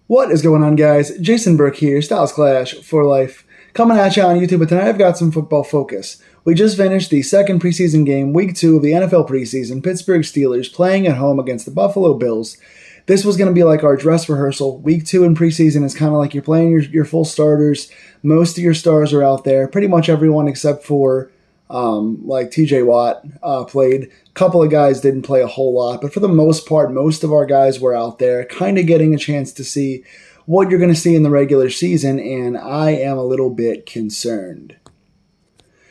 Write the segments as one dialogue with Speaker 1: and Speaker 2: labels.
Speaker 1: What is going on, guys? Jason Burke here, Styles Clash for Life, coming at you on YouTube, but tonight I've got some football focus. We just finished the second preseason game, week 2 of the NFL preseason, Pittsburgh Steelers playing at home against the Buffalo Bills. This was going to be like our dress rehearsal. Week 2 in preseason is kind of like you're playing your full starters. Most of your stars are out there, pretty much everyone except for like TJ Watt played. A couple of guys didn't play a whole lot, but for the most part, most of our guys were out there kind of getting a chance to see what you're going to see in the regular season, and I am a little bit concerned.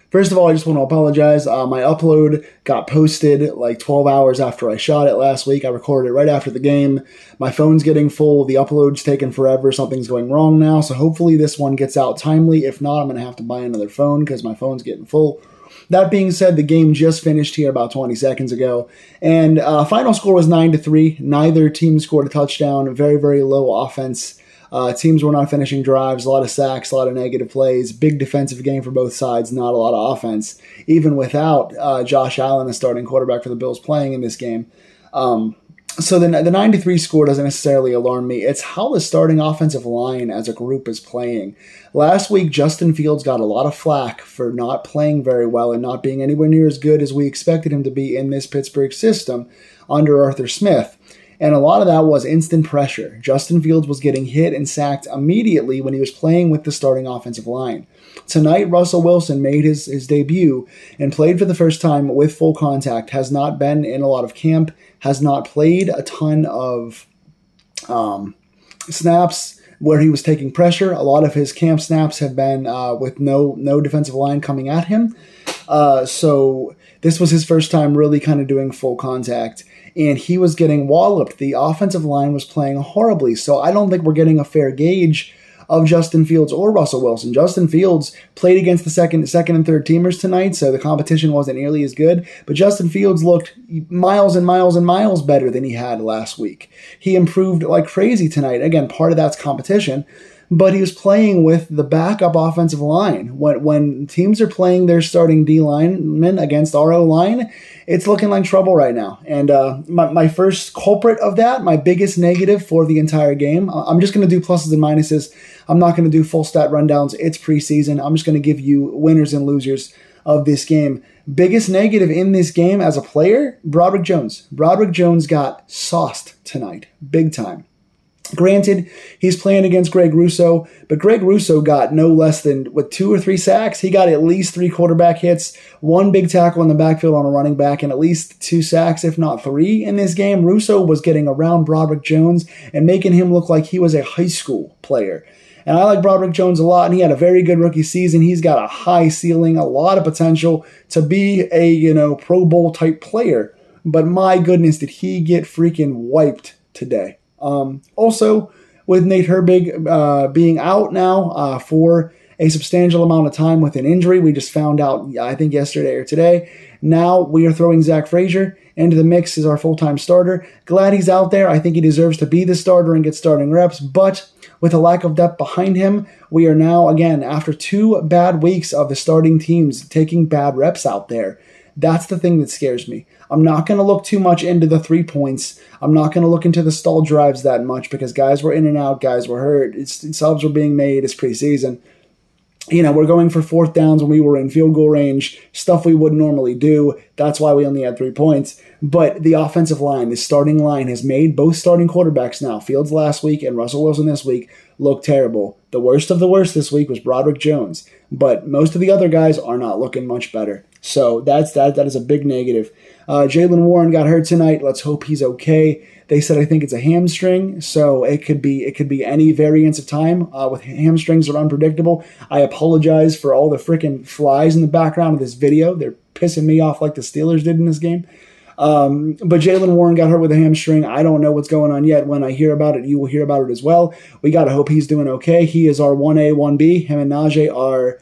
Speaker 1: First of all, I just want to apologize. My upload got posted like 12 hours after I shot it last week. I recorded it right after the game. My phone's getting full. The upload's taking forever. Something's going wrong now, so hopefully this one gets out timely. If not, I'm going to have to buy another phone because my phone's getting full. That being said, the game just finished here about 20 seconds ago, and final score was 9-3. Neither team scored a touchdown. Very, very low offense. Teams were not finishing drives. A lot of sacks, a lot of negative plays. Big defensive game for both sides. Not a lot of offense, even without Josh Allen, the starting quarterback for the Bills, playing in this game. So the 9-3 score doesn't necessarily alarm me. It's how the starting offensive line as a group is playing. Last week, Justin Fields got a lot of flack for not playing very well and not being anywhere near as good as we expected him to be in this Pittsburgh system under Arthur Smith. And a lot of that was instant pressure. Justin Fields was getting hit and sacked immediately when he was playing with the starting offensive line. Tonight, Russell Wilson made his debut and played for the first time with full contact, has not been in a lot of camp, has not played a ton of snaps where he was taking pressure. A lot of his camp snaps have been with no defensive line coming at him. So this was his first time really kind of doing full contact, and he was getting walloped. The offensive line was playing horribly, so I don't think we're getting a fair gauge of Justin Fields or Russell Wilson. Justin Fields played against the second and third teamers tonight, so the competition wasn't nearly as good, but Justin Fields looked miles and miles and miles better than he had last week. He improved like crazy tonight. Again, part of that's competition, but he was playing with the backup offensive line. When teams are playing their starting D linemen against our O line, it's looking like trouble right now. And my first culprit of that, my biggest negative for the entire game, I'm just going to do pluses and minuses. I'm not going to do full stat rundowns. It's preseason. I'm just going to give you winners and losers of this game. Biggest negative in this game as a player, Broderick Jones. Broderick Jones got sauced tonight, big time. Granted, he's playing against Greg Rousseau, but Greg Rousseau got no less than, 2 or 3 sacks. He got at least 3 quarterback hits, 1 big tackle in the backfield on a running back, and at least 2 sacks, if not 3 in this game. Rousseau was getting around Broderick Jones and making him look like he was a high school player. And I like Broderick Jones a lot, and he had a very good rookie season. He's got a high ceiling, a lot of potential to be a, Pro Bowl type player. But my goodness, did he get freaking wiped today. Also, with Nate Herbig being out now for a substantial amount of time with an injury, we just found out, I think yesterday or today. Now we are throwing Zach Frazier into the mix as our full-time starter. Glad he's out there. I think he deserves to be the starter and get starting reps, but with a lack of depth behind him, we are now, again, after 2 bad weeks of the starting teams taking bad reps out there. That's the thing that scares me. I'm not going to look too much into the 3 points. I'm not going to look into the stall drives that much because guys were in and out, guys were hurt. Subs were being made. It's preseason. We're going for 4th downs when we were in field goal range, stuff we wouldn't normally do. That's why we only had 3 points. But the offensive line, the starting line, has made both starting quarterbacks now, Fields last week and Russell Wilson this week, look terrible. The worst of the worst this week was Broderick Jones, but most of the other guys are not looking much better. So that is a big negative. Jaylen Warren got hurt tonight. Let's hope he's okay. They said I think it's a hamstring, so it could be any variance of time. With hamstrings are unpredictable. I apologize for all the freaking flies in the background of this video. They're pissing me off like the Steelers did in this game. But Jaylen Warren got hurt with a hamstring. I don't know what's going on yet. When I hear about it, you will hear about it as well. We got to hope he's doing okay. He is our 1A, 1B. Him and Najee are,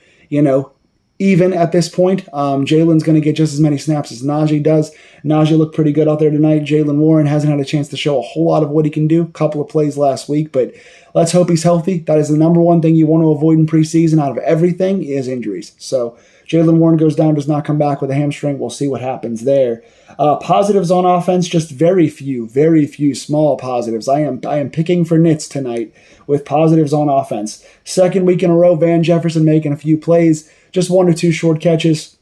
Speaker 1: even at this point. Jalen's going to get just as many snaps as Najee does. Najee looked pretty good out there tonight. Jalen Warren hasn't had a chance to show a whole lot of what he can do. A couple of plays last week, but let's hope he's healthy. That is the number one thing you want to avoid in preseason out of everything is injuries. So Jalen Warren goes down, does not come back with a hamstring. We'll see what happens there. Positives on offense, just very few small positives. I am picking for nits tonight with positives on offense. Second week in a row, Van Jefferson making a few plays, just 1 or 2 short catches.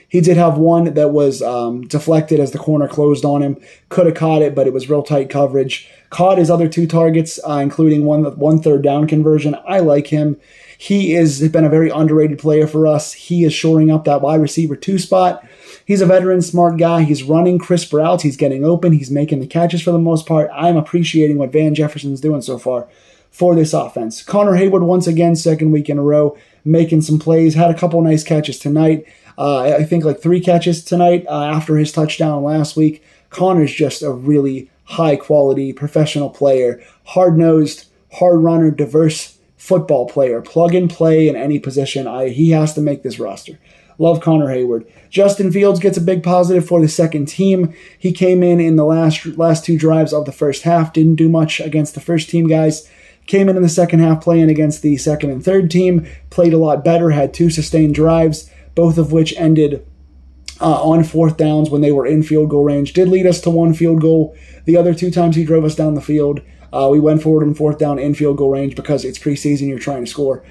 Speaker 1: He did have one that was deflected as the corner closed on him. Could have caught it, but it was real tight coverage. Caught his other 2 targets, including one third down conversion. I like him. He has been a very underrated player for us. He is shoring up that wide receiver 2 spot. He's a veteran, smart guy. He's running crisp routes. He's getting open. He's making the catches for the most part. I'm appreciating what Van Jefferson's doing so far for this offense. Connor Hayward, once again, second week in a row, making some plays. Had a couple nice catches tonight. I think like 3 catches tonight after his touchdown last week. Connor's just a really high-quality professional player. Hard-nosed, hard runner, diverse football player. Plug and play in any position. He has to make this roster. Love Connor Hayward. Justin Fields gets a big positive for the second team. He came in the last 2 drives of the first half. Didn't do much against the first team guys. Came in the second half playing against the second and third team. Played a lot better. Had 2 sustained drives, both of which ended on 4th downs when they were in field goal range. Did lead us to 1 field goal. The other 2 times he drove us down the field, we went forward in 4th down in field goal range because it's preseason, you're trying to score.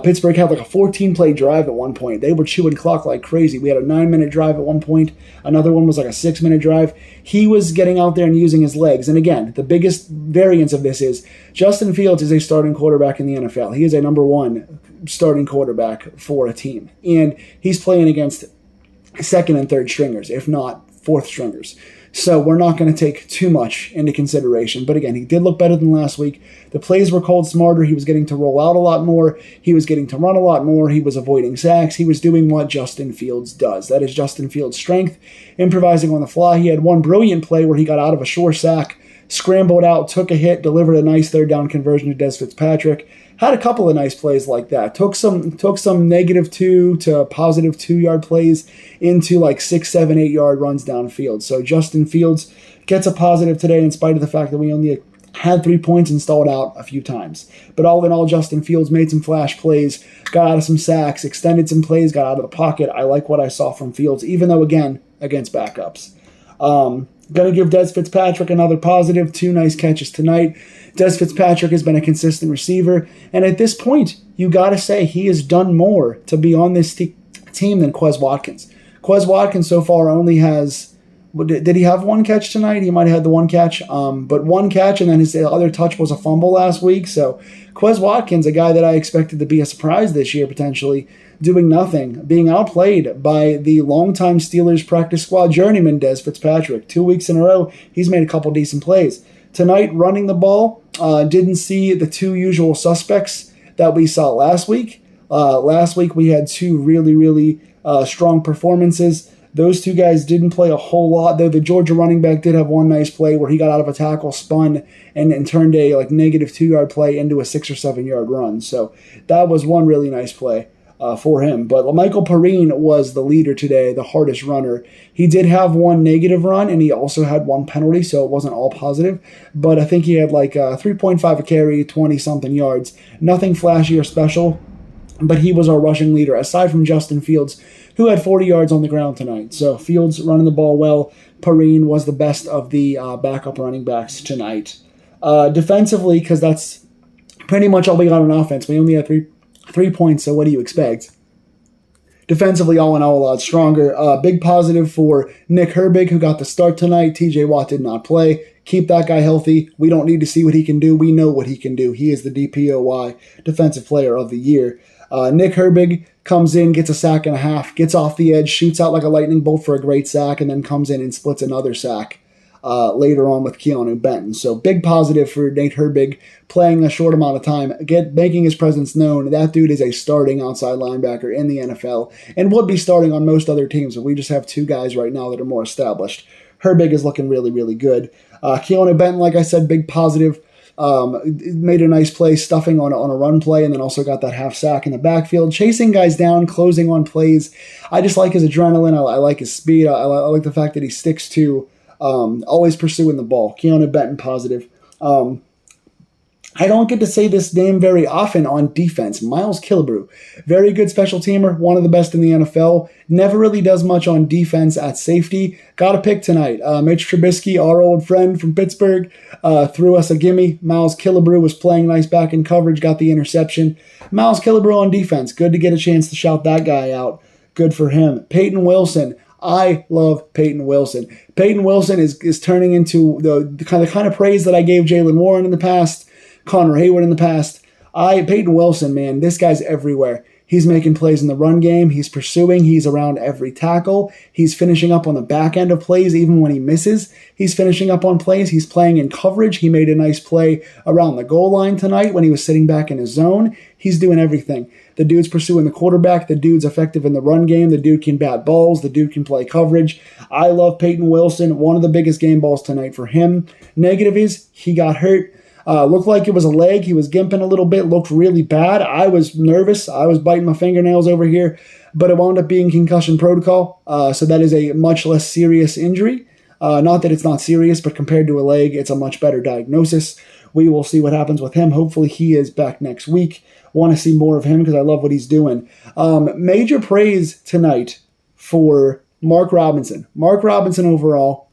Speaker 1: Pittsburgh had like a 14-play drive at one point. They were chewing clock like crazy. We had a 9-minute drive at one point. Another one was like a 6-minute drive. He was getting out there and using his legs. And again, the biggest variance of this is Justin Fields is a starting quarterback in the NFL. He is a number 1 starting quarterback for a team. And he's playing against second and third stringers, if not 4th stringers. So we're not going to take too much into consideration. But again, he did look better than last week. The plays were called smarter. He was getting to roll out a lot more. He was getting to run a lot more. He was avoiding sacks. He was doing what Justin Fields does. That is Justin Fields' strength, improvising on the fly. He had one brilliant play where he got out of a sure sack, scrambled out, took a hit, delivered a nice 3rd down conversion to Des Fitzpatrick. Had a couple of nice plays like that. Took some -2 to positive 2-yard plays into like 6, 7, 8-yard runs downfield. So Justin Fields gets a positive today in spite of the fact that we only had 3 points and stalled out a few times. But all in all, Justin Fields made some flash plays, got out of some sacks, extended some plays, got out of the pocket. I like what I saw from Fields, even though, again, against backups. Going to give Des Fitzpatrick another positive. 2 nice catches tonight. Des Fitzpatrick has been a consistent receiver. And at this point, you got to say he has done more to be on this team than Quez Watkins. Quez Watkins so far only has... Did he have 1 catch tonight? He might have had the 1 catch. But 1 catch, and then his other touch was a fumble last week. So Quez Watkins, a guy that I expected to be a surprise this year potentially, doing nothing, being outplayed by the longtime Steelers practice squad journeyman Des Fitzpatrick. 2 weeks in a row, he's made a couple decent plays. Tonight, running the ball, didn't see the 2 usual suspects that we saw last week. Last week, we had 2 really strong performances. Those 2 guys didn't play a whole lot, though the Georgia running back did have 1 nice play where he got out of a tackle, spun, and turned a -2-yard play into a 6 or 7-yard run. So that was 1 really nice play for him. But Michael Perrine was the leader today, the hardest runner. He did have 1 negative run, and he also had 1 penalty, so it wasn't all positive. But I think he had 3.5 a carry, 20-something yards. Nothing flashy or special, but he was our rushing leader, aside from Justin Fields, who had 40 yards on the ground tonight. So Fields running the ball well. Perrine was the best of the backup running backs tonight. Defensively, because that's pretty much all we got on offense. We only had three points, so what do you expect? Defensively, all in all, a lot stronger. Big positive for Nick Herbig, who got the start tonight. TJ Watt did not play. Keep that guy healthy. We don't need to see what he can do. We know what he can do. He is the DPOY Defensive Player of the Year. Nick Herbig comes in, gets a sack and a half, gets off the edge, shoots out like a lightning bolt for a great sack, and then comes in and splits another sack later on with Keanu Benton. So big positive for Nate Herbig, playing a short amount of time, making his presence known. That dude is a starting outside linebacker in the NFL and would be starting on most other teams, but we just have 2 guys right now that are more established. Herbig is looking really good. Keanu Benton, like I said, big positive Made a nice play, stuffing on a run play, and then also got that half sack in the backfield, chasing guys down, closing on plays. I just like his adrenaline. I like his speed. I like the fact that he sticks to always pursuing the ball. Keanu Benton positive. I don't get to say this name very often on defense. Miles Killebrew, very good special teamer, one of the best in the NFL. Never really does much on defense at safety. Got a pick tonight. Mitch Trubisky, our old friend from Pittsburgh, threw us a gimme. Miles Killebrew was playing nice back in coverage, got the interception. Miles Killebrew on defense. Good to get a chance to shout that guy out. Good for him. Peyton Wilson. I love Peyton Wilson. Peyton Wilson is turning into the kind of praise that I gave Jaylen Warren in the past, Connor Hayward in the past. Peyton Wilson, man, this guy's everywhere. He's making plays in the run game. He's pursuing. He's around every tackle. He's finishing up on the back end of plays even when he misses. He's finishing up on plays. He's playing in coverage. He made a nice play around the goal line tonight when he was sitting back in his zone. He's doing everything. The dude's pursuing the quarterback. The dude's effective in the run game. The dude can bat balls. The dude can play coverage. I love Peyton Wilson. One of the biggest game balls tonight for him. Negative is he got hurt. Looked like it was a leg. He was gimping a little bit. Looked really bad. I was nervous. I was biting my fingernails over here. But it wound up being concussion protocol. So that is a much less serious injury. Not that it's not serious, but compared to a leg, it's a much better diagnosis. We will see what happens with him. Hopefully he is back next week. Want to see more of him because I love what he's doing. Major praise tonight for Mark Robinson. Mark Robinson overall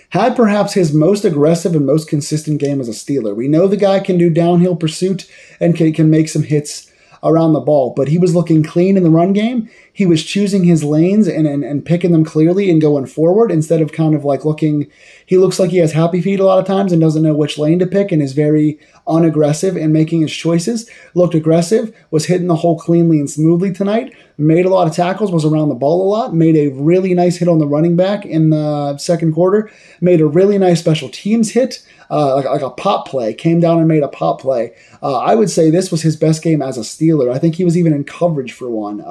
Speaker 1: had perhaps his most aggressive and most consistent game as a Steeler. We know the guy can do downhill pursuit and can make some hits around the ball, but he was looking clean in the run game. He was choosing his lanes and picking them clearly and going forward instead of kind of like he looks like he has happy feet a lot of times and doesn't know which lane to pick and is very unaggressive in making his choices. Looked aggressive, was hitting the hole cleanly and smoothly tonight, made a lot of tackles, was around the ball a lot, made a really nice hit on the running back in the second quarter, made a really nice special teams hit, like a pop play, came down and made a pop play. I would say this was his best game as a Steeler. I think he was even in coverage for one.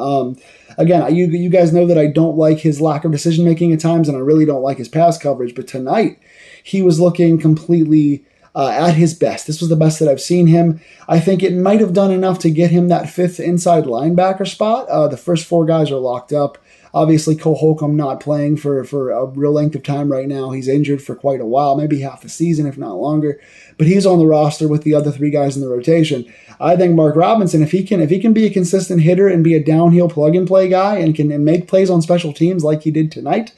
Speaker 1: Again, you guys know that I don't like his lack of decision-making at times, and I really don't like his pass coverage, but tonight he was looking completely at his best. This was the best that I've seen him. I think it might have done enough to get him that fifth inside linebacker spot. The first four guys are locked up. Obviously, Cole Holcomb not playing for a real length of time right now. He's injured for quite a while, maybe half the season, if not longer. But he's on the roster with the other three guys in the rotation. I think Mark Robinson, if he can be a consistent hitter and be a downhill plug-and-play guy and can make plays on special teams like he did tonight,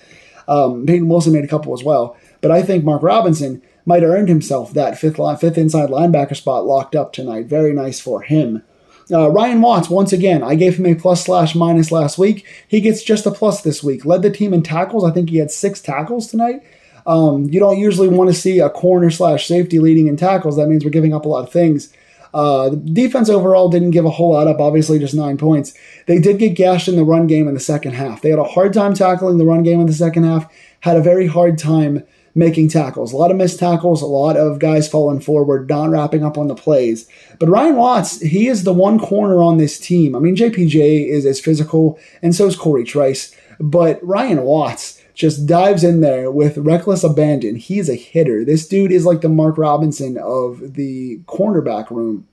Speaker 1: Peyton Wilson made a couple as well. But I think Mark Robinson might have earned himself that fifth inside linebacker spot locked up tonight. Very nice for him. Ryan Watts, once again, I gave him a plus/minus last week. He gets just a plus this week. Led the team in tackles. I think he had 6 tackles tonight. You don't usually want to see a corner/safety leading in tackles. That means we're giving up a lot of things. The defense overall didn't give a whole lot up, obviously just 9 points. They did get gashed in the run game in the second half. They had a hard time tackling the run game in the second half, had a very hard time making tackles. A lot of missed tackles, a lot of guys falling forward, not wrapping up on the plays. But Ryan Watts, he is the one corner on this team. I mean, JPJ is physical, and so is Corey Trice. But Ryan Watts just dives in there with reckless abandon. He is a hitter. This dude is like the Mark Robinson of the cornerback room.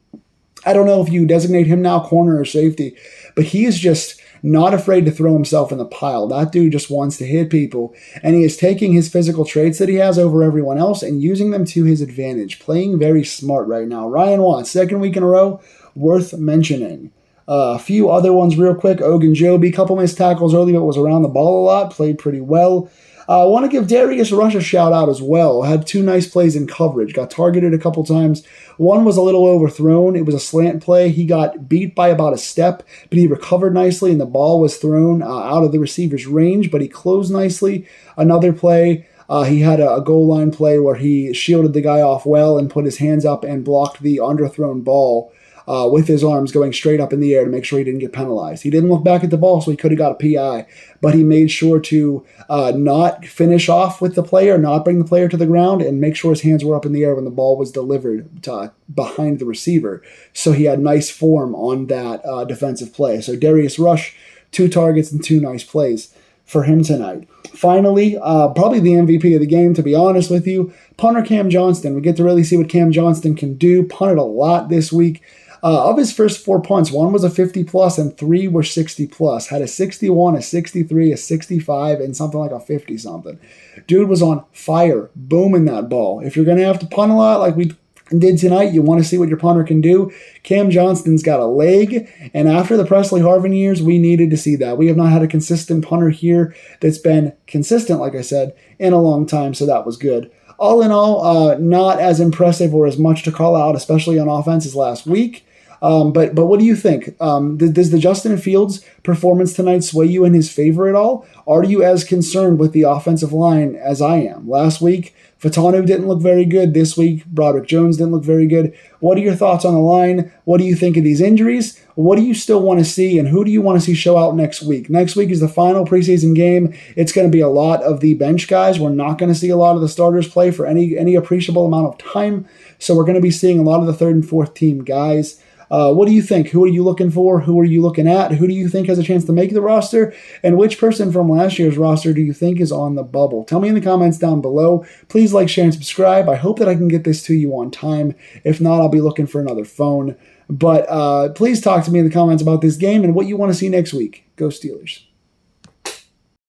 Speaker 1: I don't know if you designate him now corner or safety, but he is just not afraid to throw himself in the pile. That dude just wants to hit people, and he is taking his physical traits that he has over everyone else and using them to his advantage. Playing very smart right now. Ryan Watts, second week in a row, worth mentioning. A few other ones real quick. Ogunjobi, couple missed tackles early, but was around the ball a lot. Played pretty well. I want to give Darius Rush a shout out as well. Had 2 nice plays in coverage. Got targeted a couple times. One was a little overthrown. It was a slant play. He got beat by about a step, but he recovered nicely, and the ball was thrown out of the receiver's range, but he closed nicely. Another play, he had a goal line play where he shielded the guy off well and put his hands up and blocked the underthrown ball with his arms going straight up in the air to make sure he didn't get penalized. He didn't look back at the ball, so he could have got a PI, but he made sure to not finish off with the player, not bring the player to the ground, and make sure his hands were up in the air when the ball was delivered behind the receiver. So he had nice form on that defensive play. So Darius Rush, 2 targets and 2 nice plays. for him tonight. Finally, probably the MVP of the game, to be honest with you, punter Cam Johnston. We get to really see what Cam Johnston can do. Punted a lot this week. Of his first 4 punts, 1 was a 50-plus and 3 were 60-plus. Had a 61, a 63, a 65, and something like a 50-something. Dude was on fire, booming that ball. If you're going to have to punt a lot like we did tonight, you want to see what your punter can do. Cam Johnston's got a leg, and after the Presley Harvin years, we needed to see that. We have not had a consistent punter here that's been consistent, like I said, in a long time, so that was good. All in all, not as impressive or as much to call out, especially on offense, as last week. But what do you think? Does the Justin Fields performance tonight sway you in his favor at all? Are you as concerned with the offensive line as I am? Last week, Fatanu didn't look very good. This week, Broderick Jones didn't look very good. What are your thoughts on the line? What do you think of these injuries? What do you still want to see, and who do you want to see show out next week? Next week is the final preseason game. It's going to be a lot of the bench guys. We're not going to see a lot of the starters play for any appreciable amount of time, so we're going to be seeing a lot of the third and fourth team guys. What do you think? Who are you looking for? Who are you looking at? Who do you think has a chance to make the roster? And which person from last year's roster do you think is on the bubble? Tell me in the comments down below. Please like, share, and subscribe. I hope that I can get this to you on time. If not, I'll be looking for another phone. But please talk to me in the comments about this game and what you want to see next week. Go Steelers.